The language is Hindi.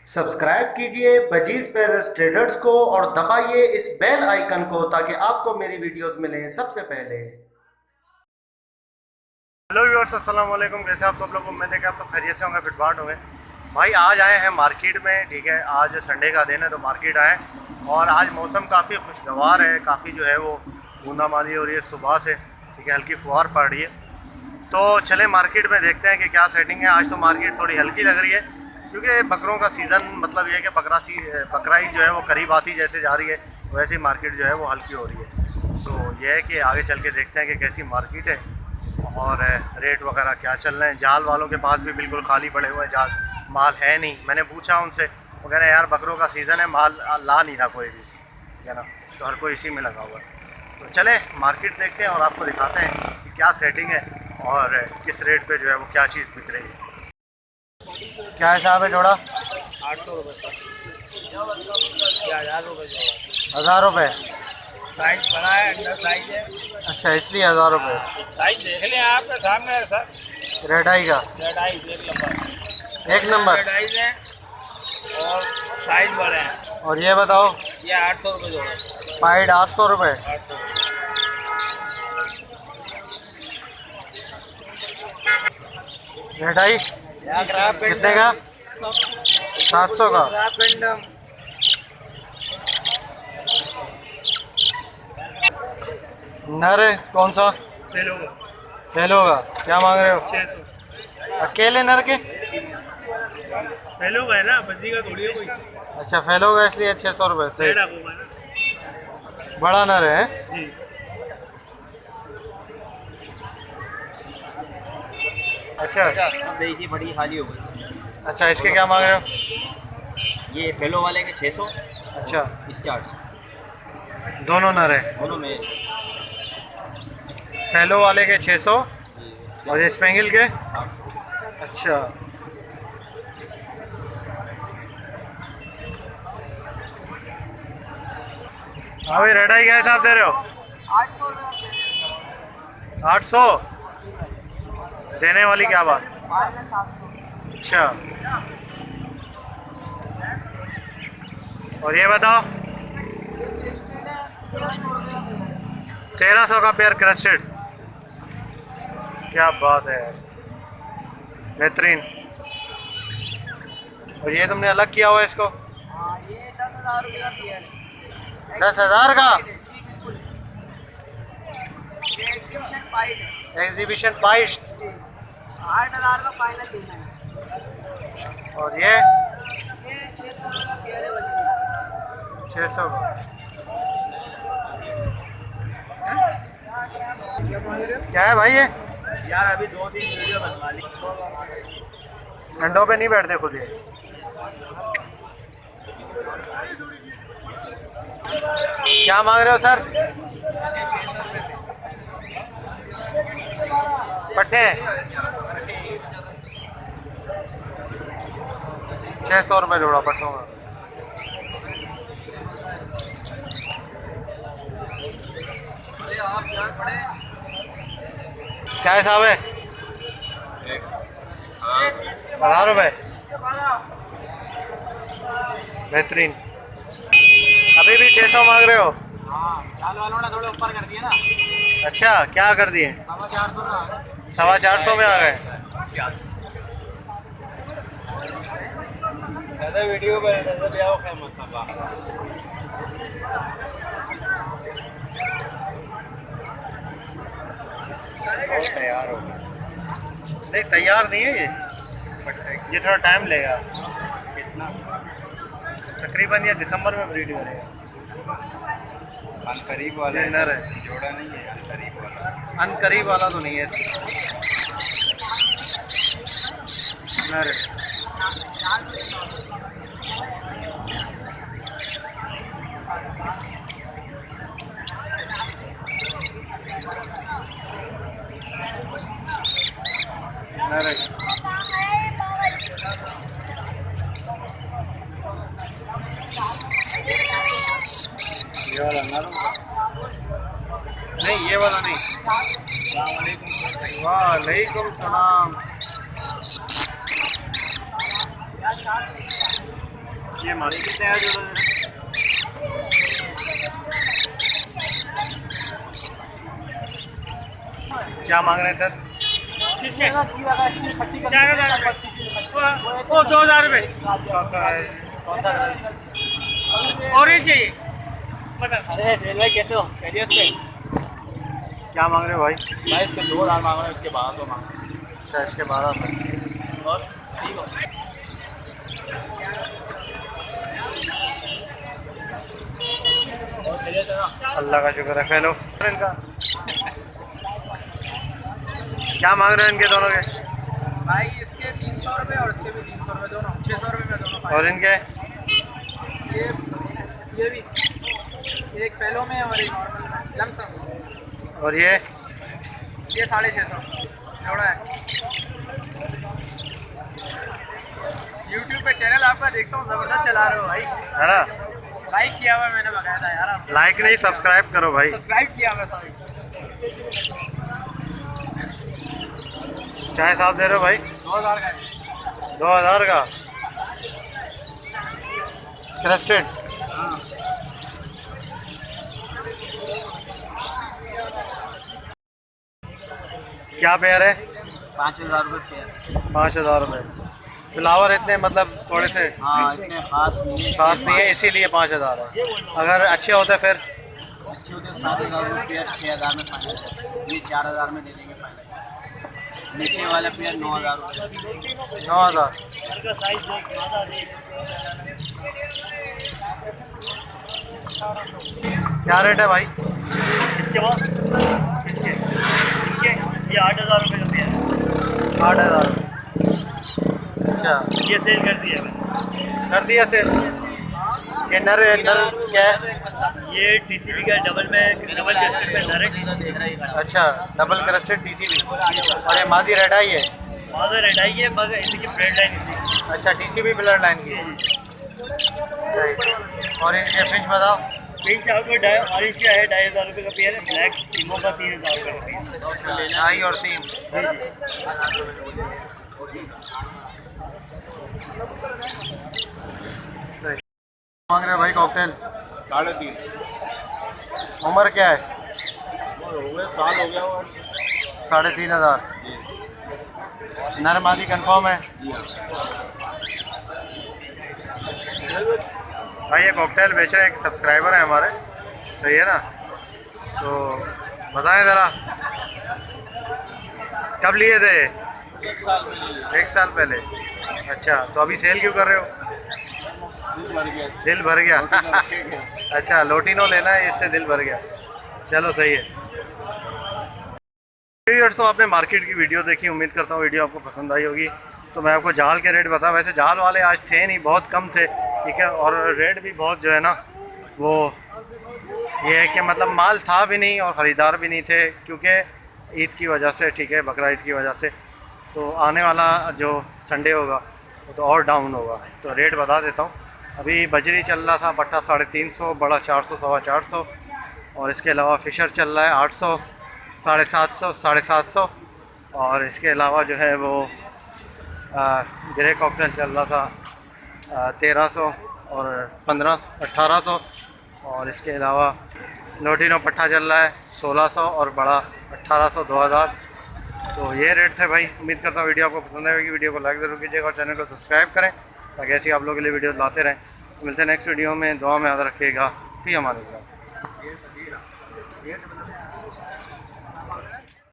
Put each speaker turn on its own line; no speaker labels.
सब्सक्राइब कीजिए बजीज पेरस ट्रेडर्स को और दबाइए इस बेल आइकन को ताकि आपको मेरी वीडियोस मिलें सबसे पहले।
हेलो व्यूअर्स, अस्सलाम वालेकुम। कैसे आप सब लोग? उम्मीद है कि आप तो खैरियत से होंगे, फिटफाट होंगे। भाई आज आए हैं मार्केट में, ठीक है। आज संडे का दिन है तो मार्केट आए और आज मौसम काफ़ी खुशगवार है, काफ़ी जो है वो बूंदाबांदी हो रही है सुबह से, ठीक है। हल्की फुहार पड़ रही है तो चले मार्केट में देखते हैं कि क्या सेटिंग है। आज तो मार्केट थोड़ी हल्की लग रही है क्योंकि बकरों का सीज़न, मतलब ये है कि बकरा ईद जो है वो करीब आती जैसे जा रही है वैसे ही मार्केट जो है वो हल्की हो रही है। तो ये है कि आगे चल के देखते हैं कि कैसी मार्केट है और रेट वगैरह क्या चल रहे हैं। जाल वालों के पास भी बिल्कुल खाली पड़े हुए हैं, जाल माल है नहीं। मैंने पूछा उनसे, वो कह रहे हैं यार बकरों का सीज़न है, माल ला नहीं रहा कोई भी, ठीक है ना। तो हर कोई इसी में लगा हुआ है। तो चले मार्केट देखते हैं और आपको दिखाते हैं कि क्या सेटिंग है और किस रेट पे जो है वो क्या चीज़ बिक रही है। क्या हिसाब है जोड़ा?
800 रुपये सर। 1000 रुपये जोड़ा।
1000 रुपये?
साइज बड़ा है, अंडर साइज है।
अच्छा, इसलिए 1000 रुपये।
साइज देख लें, आपके सामने है सर।
रेड आई का?
रेड आई
एक नंबर।
रेड आइज है और साइज बड़े हैं।
और ये बताओ?
ये 800 रुपये जोड़ा।
पाइड 800 रुपये?
800।
रेड आई कितने का? 700 का? नर है कौन सा? फेलो का क्या मांग रहे हो?
600।
अकेले नर के?
फेलो का है ना, बद्दी का थोड़ी है कोई।
अच्छा, फेलो का इसलिए 600 रुपये से। बड़ा नर है
जी।
अच्छा।
देखिए बड़ी खाली हो गई।
अच्छा, इसके क्या मांग रहे हो?
ये फेलो वाले के 600।
अच्छा,
इसके 800।
दोनों नर है?
दोनों में
फेलो वाले के 600 और ये स्पेंगल के
800।
अच्छा। हाँ भाई, रेड आई क्या हिसाब दे रहे हो? 800? देने वाली क्या बात? अच्छा, और ये बताओ? 1300 का पेयर क्रेस्टेड। क्या बात है यार, बेहतरीन। और ये तुमने अलग किया हुआ है इसको?
ये 10,000 रुपये का पेयर है।
10,000 का?
ये एग्जीबिशन पाइड है।
Exhibition pied?
8,000 का फाइनल देना है।
और ये?
ये 600 रुपये का पेयर है बच्चे।
600 का? क्या है भाई ये?
यार अभी 2-3 वीडियो बनवा ली।
अंडों पे नहीं बैठते खुद ये? क्या मांग रहे हो सर? पट्टे 600 रुपये जोड़ा पट्टों का। क्या हिसाब है? 1000 रुपये? बेहतरीन। अभी भी 600 मांग रहे हो?
हाँ, जाल वालों ने थोड़े ऊपर कर दिए ना।
अच्छा, क्या कर दिए?
450 में आ गए।
450 में आ गए?
ज़्यादा वीडियो पर भी आओ मसाला।
तैयार हो गया? नहीं, तैयार नहीं है ये थोड़ा टाइम लेगा।
कितना?
तकरीबन ये दिसंबर में ब्रीड करेगा।
अनकरीब वाला
ये नर है?
जोड़ा नहीं है, अनकरीब वाला।
अनकरीब वाला तो नहीं है, नर है। नर है। ये वाला नर? नहीं, ये वाला नहीं। वालेकुम सलाम। ये मार्केट क्या मांग रहे हैं सर?
किसके? 4,000 वो 2,000 रुपये।
कौन सा
ऑरेंज चाहिए। बता।
अरे भाई कैसे हो? खैरियत से?
क्या मांग रहे हो भाई?
भाई इसके 2,000 मांग रहे हैं, इसके 1200 मांग रहे हैं।
अच्छा, इसके 1200।
और ठीक हो? और खैरियत है ना?
अल्लाह का शुक्र है। फैलो इनका क्या मांग रहे हैं इनके दोनों के?
भाई इसके 300 रुपये और इसके भी 300 रुपये, दोनों 600 रुपये में दोनों।
और इनके?
ये भी एक फेलो में और एक नॉर्मल में लमसम।
और ये
650 जोड़ा है। यूट्यूब पे चैनल आपका देखता हूँ, ज़बरदस्त चला रहे हो भाई।
है ना?
लाइक किया हुआ मैंने बकायदा यार। आप
लाइक नहीं, सब्सक्राइब करो भाई।
सब्सक्राइब किया हुआ सॉरी।
क्या हिसाब दे रहे हो भाई?
2,000 का है।
2000 का क्रेस्टेड। क्या पेयर है?
5,000 रुपये पेयर।
5000 रुपये। फ्लावर इतने मतलब थोड़े से
हाँ इतने खास नहीं
खास नहीं है, इसीलिए 5000 है। अगर अच्छे होते फिर?
अच्छे होते 7,000 रुपये 6,000 में फाइनल। ये 4,000 में दे देंगे फाइनल। नीचे वाला पेयर 9,000 रुपये।
9000। क्या रेट है भाई?
इसके बाद इसके ये 8,000 रुपये का पेयर।
8000। अच्छा,
ये सेल कर दिया मैंने।
कर दिया सेल। ये नर नर क्या है?
ये टीसीबी का डबल क्रेस्टेड में डायरेक्ट।
अच्छा, डबल क्रेस्टेड टीसीबी। और ये मादी रेड आई है?
फादर रेड आई है, मगर इसी की ब्रेड लाइन इसी।
अच्छा, टीसीबी ब्लड लाइन की। सही। और इनके फिश बताओ।
पिंच आपको ऑरेंज का है 2,500 रुपये का पेयर है। ब्लैक टीमो का 3,000 रुपये का पेयर।
2.5 और 3 सही। मांग रहे हो भाई कॉकटेल?
3.5
उम्र क्या है?
हो गए, साल हो गया। और
3,500। नर मादी कंफर्म है भाई? ये कॉकटेल बेच रहे हैं, एक सब्सक्राइबर है हमारे, सही है ना? तो बताएं ज़रा, कब लिए थे?
1 साल में ले लिया।
1 साल पहले। अच्छा, तो अभी सेल क्यों कर रहे हो?
दूध भर गया।
दिल भर गया।
रखे गए।
अच्छा, लोटिनो लेना है, इससे दिल भर गया। चलो सही है। तो आपने मार्केट की वीडियो देखी, उम्मीद करता हूँ वीडियो आपको पसंद आई होगी। तो मैं आपको जाल के रेट बताऊँ, वैसे जाल वाले आज थे नहीं, बहुत कम थे, ठीक है। और रेट भी बहुत जो है ना, वो ये है कि मतलब माल था भी नहीं और ख़रीदार भी नहीं थे, क्योंकि ईद की वजह से, ठीक है, बकरा ईद की वजह से। तो आने वाला जो संडे होगा वो तो और डाउन होगा। तो रेट बता देता हूँ। अभी बजरी चल रहा था बट्टा 350, बड़ा 400 सवा 400। और इसके अलावा फिशर चल रहा है 800, 750, 750। और इसके अलावा जो है वो ग्रे कॉकटेल चल रहा था 1300 और 1500 1800। और इसके अलावा लोटिनो पट्टा चल रहा है 1600 और बड़ा 1800 2000। तो ये रेट थे भाई। उम्मीद करता हूँ वीडियो आपको पसंद आएगी। वीडियो को लाइक ज़रूर कीजिएगा और चैनल को सब्सक्राइब करें, ताकि ऐसी आप लोगों के लिए वीडियो लाते रहें। मिलते हैं नेक्स्ट वीडियो में। दुआ में याद रखिएगा। फ़ी अमान अल्लाह।